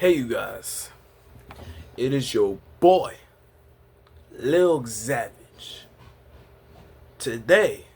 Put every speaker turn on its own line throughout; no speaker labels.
Hey you guys, it is your boy, Lil Savage. Today,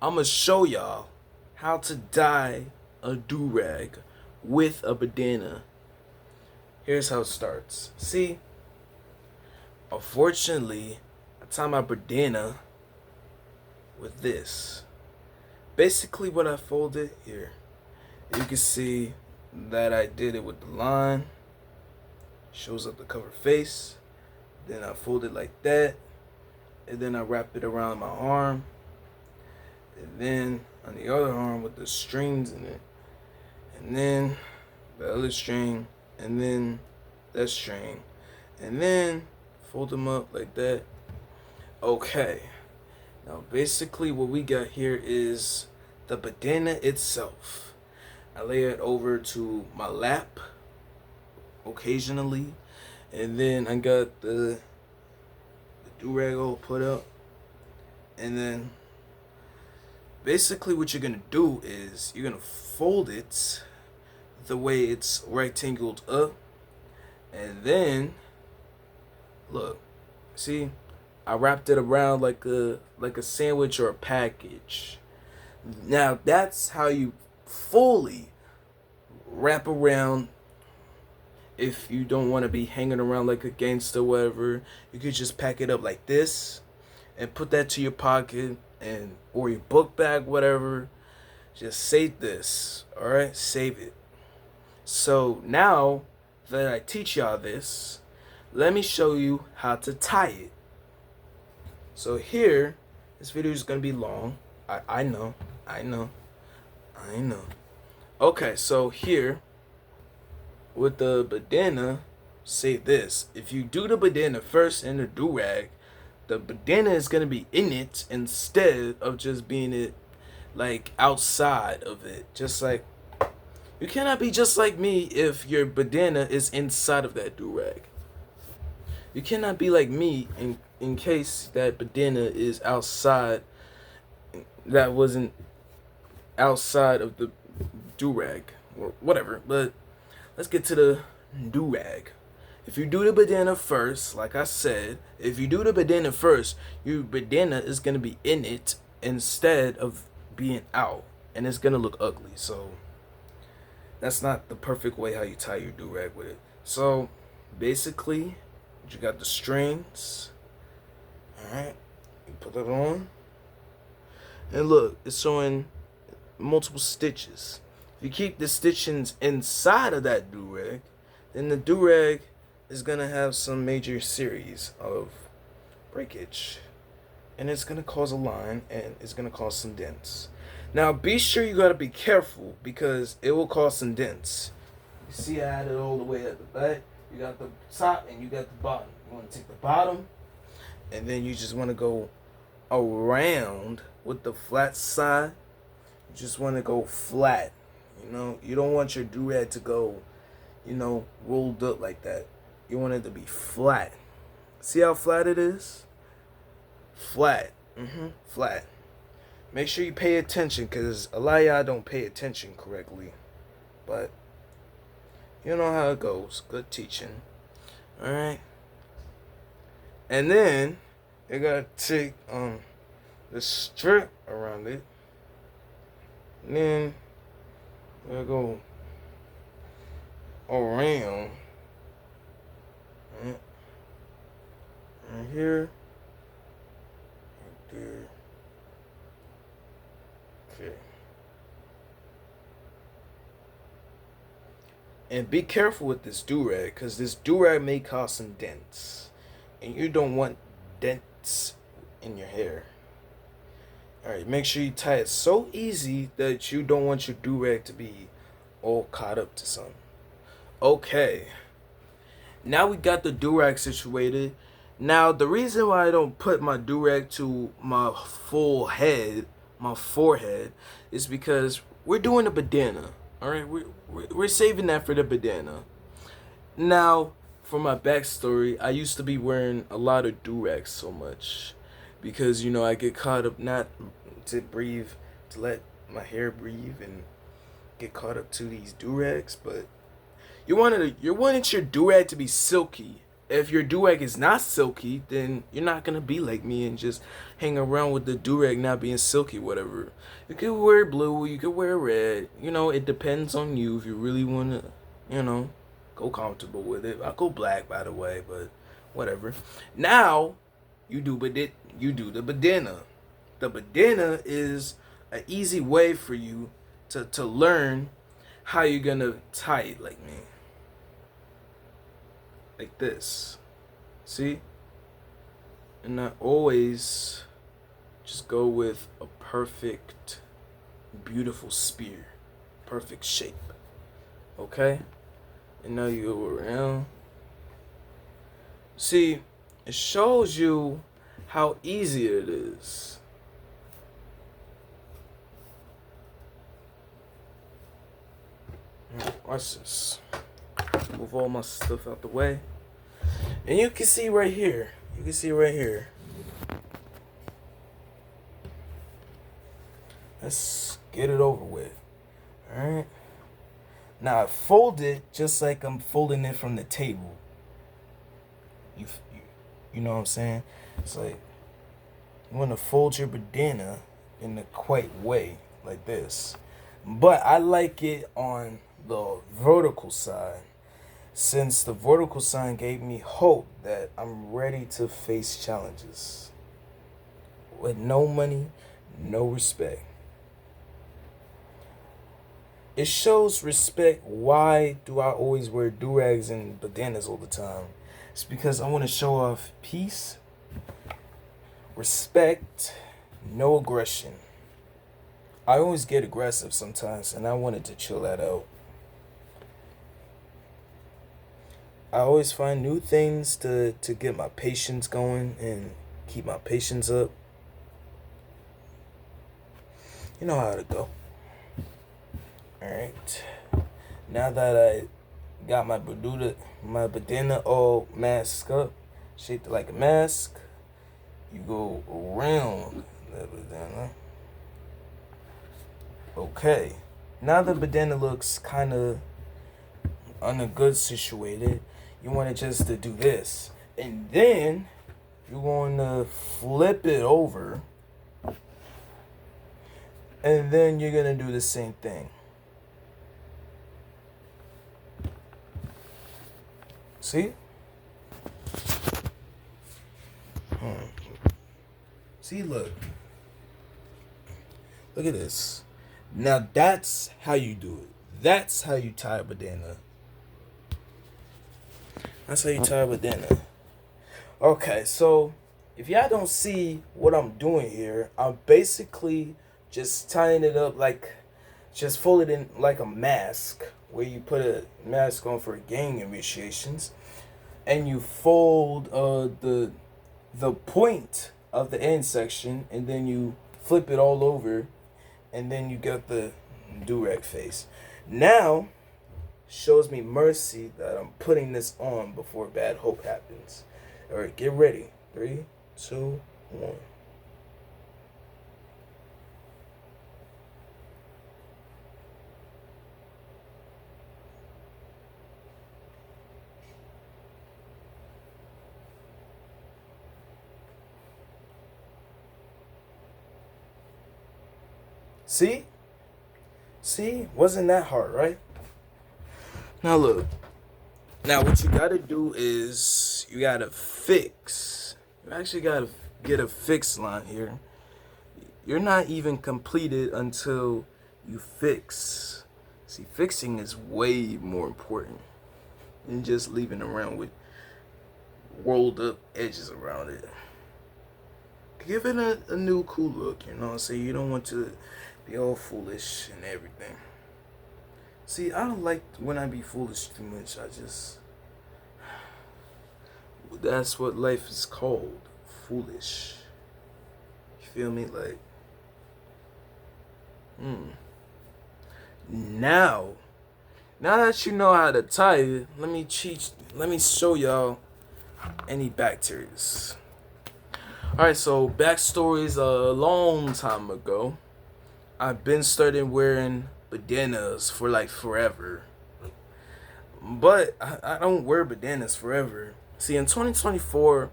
I'm gonna show y'all how to dye a durag with a bandana. Here's how it starts. See, unfortunately, I tie my bandana with this. Basically, what I folded here, you can see that I did it with the line. Shows up the cover face. Then I fold it like that, and then I wrap it around my arm, and then on the other arm with the strings in it, and then the other string, and then that string, and then fold them up like that. Okay, now basically what we got here is the bandana itself. I lay it over to my lap occasionally, and then I got the durag all put up, and then basically what you're gonna do is you're gonna fold it the way it's rectangled up, and then look, see, I wrapped it around like a sandwich or a package. Now that's how you fully wrap around. If you don't want to be hanging around like a gangster or whatever, you could just pack it up like this and put that to your pocket and or your book bag, whatever. Just save this, all right? Save it. So now that I teach y'all this, let me show you how to tie it. So here, this video is gonna be long. I know. Okay, so here with the bandana, say this. If you do the bandana first and the durag, the bandana is gonna be in it instead of just being it like outside of it. Just like you cannot be just like me if your bandana is inside of that durag. You cannot be like me in case that bandana is outside. That wasn't outside of the durag or whatever. But let's get to the durag. If you do the bandana first, like I said, if you do the bandana first, your bandana is gonna be in it instead of being out, and it's gonna look ugly. So that's not the perfect way how you tie your durag with it. So basically, you got the strings. All right, you put that on, and look, it's showing multiple stitches. If you keep the stitchings inside of that durag, then the durag is gonna have some major series of breakage, and it's gonna cause a line, and it's gonna cause some dents. Now be sure you gotta be careful because it will cause some dents. You see I had it all the way at the back. You got the top and you got the bottom. You wanna take the bottom, and then you just wanna go around with the flat side. You just wanna go flat. You don't want your durag to go, rolled up like that. You want it to be flat. See how flat it is? Flat. Flat. Make sure you pay attention, because a lot of y'all don't pay attention correctly. But you know how it goes. Good teaching. Alright? And then you gotta take the strip around it. And then we'll go around right here, right there. Okay. And be careful with this durag, because this durag may cause some dents, and you don't want dents in your hair. Alright, make sure you tie it so easy that you don't want your durag to be all caught up to something. Okay. Now we got the durag situated. Now the reason why I don't put my durag to my full head, my forehead, is because we're doing a bandana. Alright, we're saving that for the bandana. Now, for my backstory, I used to be wearing a lot of durags so much because I get caught up not to breathe, to let my hair breathe and get caught up to these durags. But You wanted your durag to be silky. If your durag is not silky, then you're not gonna be like me and just hang around with the durag not being silky, whatever. You could wear blue, you could wear red. You know, it depends on you if you really wanna, you know, go comfortable with it. I go black, by the way, but whatever. Now, you do the bandana. The bandana is an easy way for you to learn how you're gonna tie it like me. Like this. See? And I always just go with a perfect, beautiful spear. Perfect shape. Okay? And now you go around. See, it shows you how easy it is. Watch this. Move all my stuff out the way. And you can see right here. You can see right here. Let's get it over with. Alright. Now I fold it just like I'm folding it from the table. You know what I'm saying? It's like you want to fold your bandana in the quite way, like this. But I like it on the vertical side, since the vertical side gave me hope that I'm ready to face challenges. With no money, no respect. It shows respect. Why do I always wear durags and bandanas all the time? It's because I want to show off peace, respect, no aggression. I always get aggressive sometimes, and I wanted to chill that out. I always find new things to get my patience going and keep my patience up. You know how to go. Alright. Now that I got my bandana all masked up, shaped like a mask, you go around the bandana. Okay. Now the bandana looks kind of on a good situated. You want to just to do this, and then you're going to flip it over, and then you're gonna do the same thing. See? See, look at this. Now that's how you do it. That's how you tie a bandana. That's how you tie a bandana. Okay, so if y'all don't see what I'm doing here, I'm basically just tying it up like, just fold it in like a mask, where you put a mask on for gang initiations, and you fold the point of the end section, and then you flip it all over, and then you got the durag face. Now shows me mercy that I'm putting this on before bad hope happens. All right, get ready. 3, 2, 1. See? See? Wasn't that hard, right? Now look. Now what you gotta do is you gotta fix. You actually gotta get a fix line here. You're not even completed until you fix. See, fixing is way more important than just leaving around with rolled up edges around it. Give it a new cool look, you know what I'm saying? You don't want to be all foolish and everything. See, I don't like when I be foolish too much. That's what life is called. Foolish. You feel me? Like, Now that you know how to tie it, let me show y'all any bacterias. Alright, so backstories. A long time ago, I've been started wearing bandanas for like forever. But I don't wear bandanas forever. See, in 2024,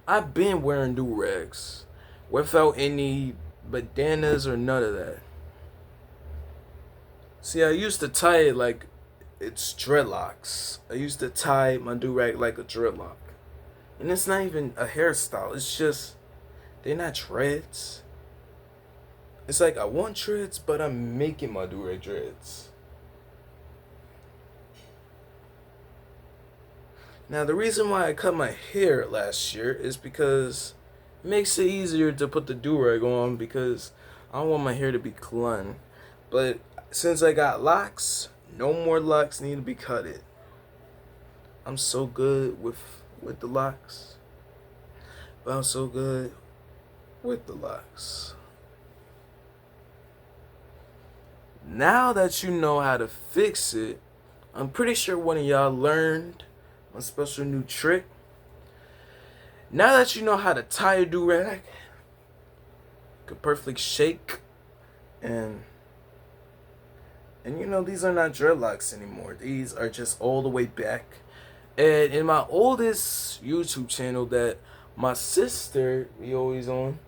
I've been wearing durags without any bandanas or none of that. See, I used to tie it like it's dreadlocks. I used to tie my durag like a dreadlock. And it's not even a hairstyle. It's just, they're not dreads. It's like I want dreads, but I'm making my durag dreads. Now, the reason why I cut my hair last year is because it makes it easier to put the durag on because I don't want my hair to be clun. But since I got locks, no more locks need to be cutted. I'm so good with the locks. But I'm so good with the locks. Now that you know how to fix it, I'm pretty sure one of y'all learned a special new trick. Now that you know how to tie a durag, could perfectly shake and you know, these are not dreadlocks anymore. These are just all the way back. And in my oldest YouTube channel that my sister be always on,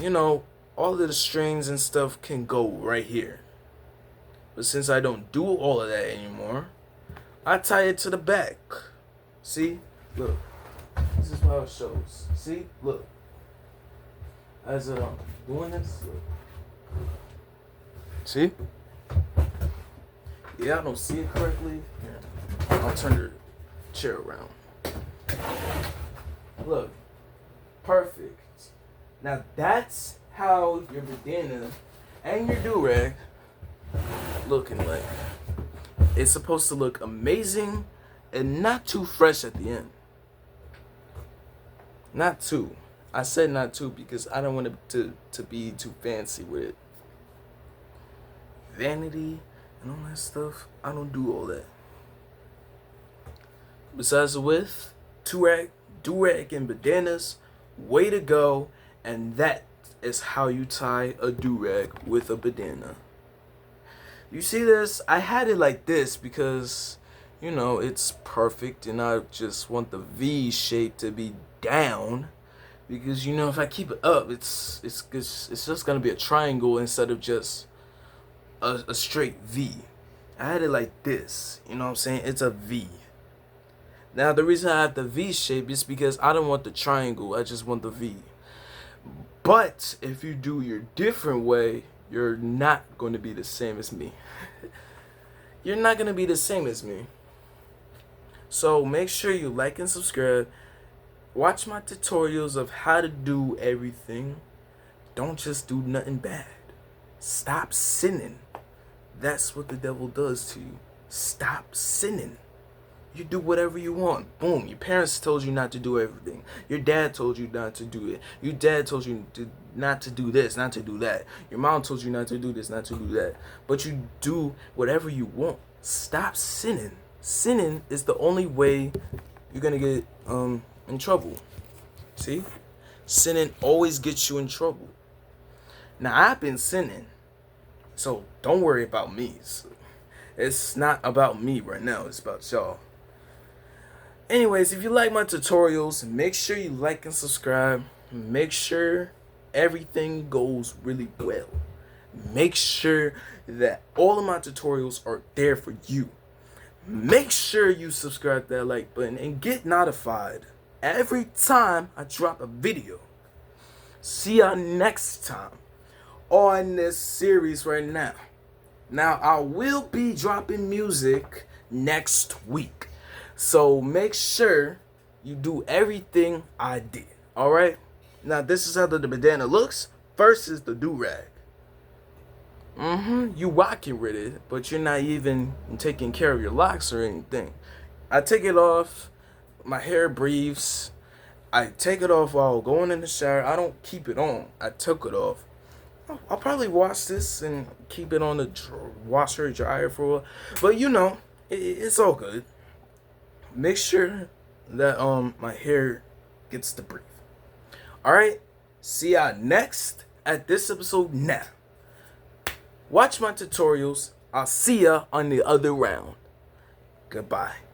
you know, all of the strings and stuff can go right here. But since I don't do all of that anymore, I tie it to the back. See? Look. This is how it shows. See? Look. As I'm doing this, look. See? Yeah, I don't see it correctly. Here. I'll turn the chair around. Look. Perfect. Now that's how your bandana and your durag looking like. It's supposed to look amazing and not too fresh at the end. Not too. I said not too because I don't want it to be too fancy with it. Vanity and all that stuff, I don't do all that. Besides the width, durag, and bandanas, way to go. And that is how you tie a durag with a bandana. You see this? I had it like this because, you know, it's perfect and I just want the V shape to be down. Because, you know, if I keep it up, it's just going to be a triangle instead of just a straight V. I had it like this. You know what I'm saying? It's a V. Now, the reason I have the V shape is because I don't want the triangle. I just want the V. But if you do your different way, you're not going to be the same as me. You're not going to be the same as me. So make sure you like and subscribe. Watch my tutorials of how to do everything. Don't just do nothing bad. Stop sinning. That's what the devil does to you. Stop sinning. You do whatever you want. Boom. Your parents told you not to do everything. Your dad told you not to do it. Your dad told you not to do this, not to do that. Your mom told you not to do this, not to do that. But you do whatever you want. Stop sinning. Sinning is the only way you're going to get in trouble. See? Sinning always gets you in trouble. Now, I've been sinning. So don't worry about me. It's not about me right now. It's about y'all. Anyways, if you like my tutorials, make sure you like and subscribe. Make sure everything goes really well. Make sure that all of my tutorials are there for you. Make sure you subscribe to that like button and get notified every time I drop a video. See y'all next time on this series right now. Now, I will be dropping music next week. So make sure you do everything I did. Alright? Now, this is how the bandana looks. First is the durag. You rocking with it, but you're not even taking care of your locks or anything. I take it off. My hair breathes. I take it off while going in the shower. I don't keep it on. I took it off. I'll probably wash this and keep it on the washer or dryer for a while. But you know, it's all good. Make sure that my hair gets to breathe. Alright? See y'all next at this episode now. Watch my tutorials. I'll see ya on the other round. Goodbye.